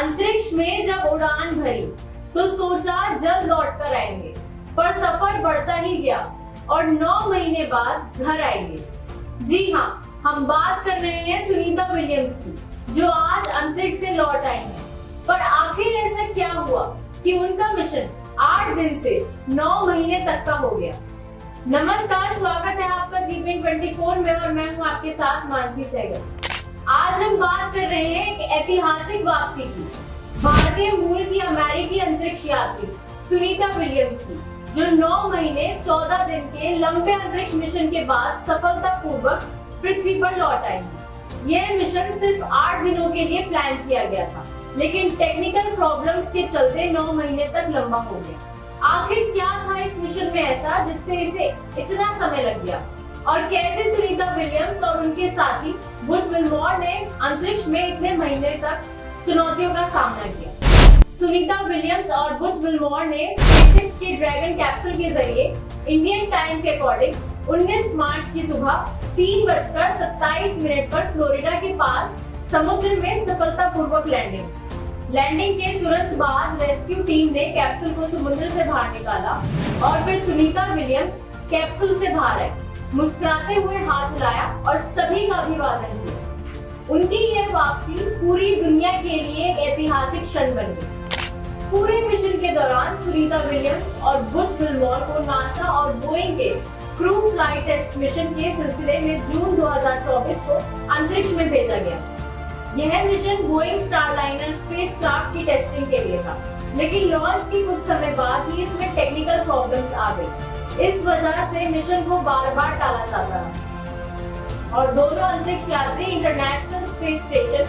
अंतरिक्ष में जब उड़ान भरी तो सोचा जल्द लौट कर आएंगे, पर सफर बढ़ता ही गया और 9 महीने बाद घर आएंगे। जी हाँ, हम बात कर रहे हैं सुनीता विलियम्स की, जो आज अंतरिक्ष से लौट आई हैं। पर आखिर ऐसा क्या हुआ कि उनका मिशन 8 दिन से 9 महीने तक का हो गया। नमस्कार, स्वागत है आपका जीपीएन 24 में और मैं हूँ आपके साथ मानसी सहगल। आज हम बात कर रहे हैं एक ऐतिहासिक वापसी की, भारतीय मूल की अमेरिकी अंतरिक्ष यात्री सुनीता विलियम्स की, जो 9 महीने 14 दिन के लंबे अंतरिक्ष मिशन के बाद सफलतापूर्वक पृथ्वी पर लौट आई। यह मिशन सिर्फ 8 दिनों के लिए प्लान किया गया था, लेकिन टेक्निकल प्रॉब्लम्स के चलते 9 महीने तक लंबा हो गया। आखिर क्या था इस मिशन में ऐसा जिससे इसे इतना समय लग गया, और कैसे सुनीता विलियम्स और उनके साथी बुच विल्मोर ने अंतरिक्ष में इतने महीने तक चुनौतियों का सामना किया। सुनीता विलियम्स और बुच विल्मोर ने स्पेसएक्स के ड्रैगन कैप्सूल के जरिए इंडियन टाइम के अकॉर्डिंग 19 मार्च की सुबह 3:27 पर फ्लोरिडा के पास समुद्र में सफलतापूर्वक लैंडिंग के तुरंत बाद रेस्क्यू टीम ने कैप्सूल को समुद्र से बाहर निकाला और फिर सुनीता विलियम्स कैप्सूल से बाहर आए, मुस्कुराते हुए हाथ हिलाया और सभी का अभिवादन किया। उनकी यह वापसी पूरी दुनिया के लिए एक ऐतिहासिक क्षण बन गई। पूरे मिशन के दौरान सुनीता विलियम्स और बुच विल्मोर को नासा और बोइंग के क्रू फ्लाइट टेस्ट मिशन के सिलसिले में जून 2024 को अंतरिक्ष में भेजा गया। यह मिशन बोइंग स्टारलाइनर स्पेसक्राफ्ट की टेस्टिंग के लिए था, लेकिन लॉन्च के कुछ समय बाद ही इसमें टेक्निकल प्रॉब्लम्स आ गई। इस वजह से मिशन को बार-बार टाला जाता रहा और दोनों अंतरिक्ष यात्री इंटरनेशनल स्पेस स्टेशन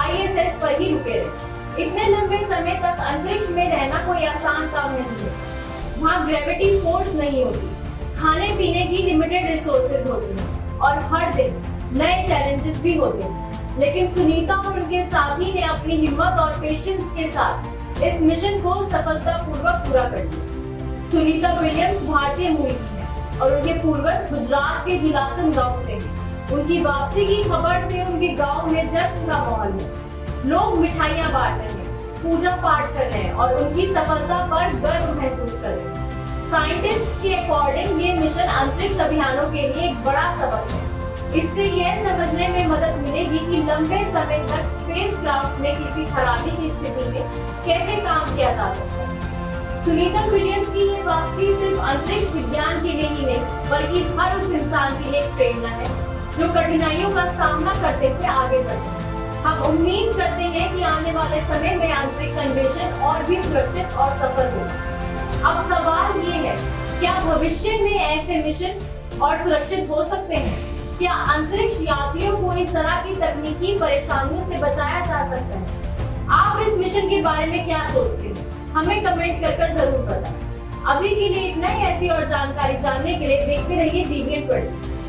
ISS पर ही रुके रहे। इतने लंबे समय तक अंतरिक्ष में रहना कोई आसान काम नहीं है। वहाँ ग्रेविटी फोर्स नहीं होती, खाने पीने की लिमिटेड रिसोर्सेज होती हैं और हर दिन नए चैलेंजेस भी होते हैं। लेकिन सुनीता और उनके साथी ने अपनी हिम्मत और पेशेंस के साथ इस मिशन को सफलतापूर्वक पूरा कर लिया। सुनीता विलियम्स भारतीय मूल की है और उनके पूर्वज गुजरात के जुलासन गांव से हैं। उनकी वापसी की खबर से उनके गांव में जश्न का माहौल है। लोग मिठाइयां बांट रहे हैं, पूजा पाठ कर रहे हैं और उनकी सफलता पर गर्व महसूस कर रहे हैं। साइंटिस्ट के अकॉर्डिंग ये मिशन अंतरिक्ष अभियानों के लिए एक बड़ा सबक है। इससे यह समझने में मदद मिलेगी कि लंबे समय तक स्पेसक्राफ्ट में किसी खराबी की स्थिति में कैसे काम किया जा सकता है। सुनीता विलियम्स की ये वापसी सिर्फ अंतरिक्ष विज्ञान के लिए ही नहीं, बल्कि हर उस इंसान के लिए एक प्रेरणा है जो कठिनाइयों का सामना करते हुए आगे बढ़ते हैं। हम उम्मीद करते हैं कि आने वाले समय में अंतरिक्ष अन्वेषण और भी सुरक्षित और सफल होगा। अब सवाल ये है, क्या भविष्य में ऐसे मिशन और सुरक्षित हो सकते हैं? क्या अंतरिक्ष यात्रियों को इस तरह की तकनीकी परेशानियों से बचाया जा सकता है? आप इस मिशन के बारे में क्या सोचते हैं? हमें कमेंट कर जरूर बताएं। अभी के लिए इतना ही। ऐसी और जानकारी जानने के लिए देखते रहिए जीपीएन 24।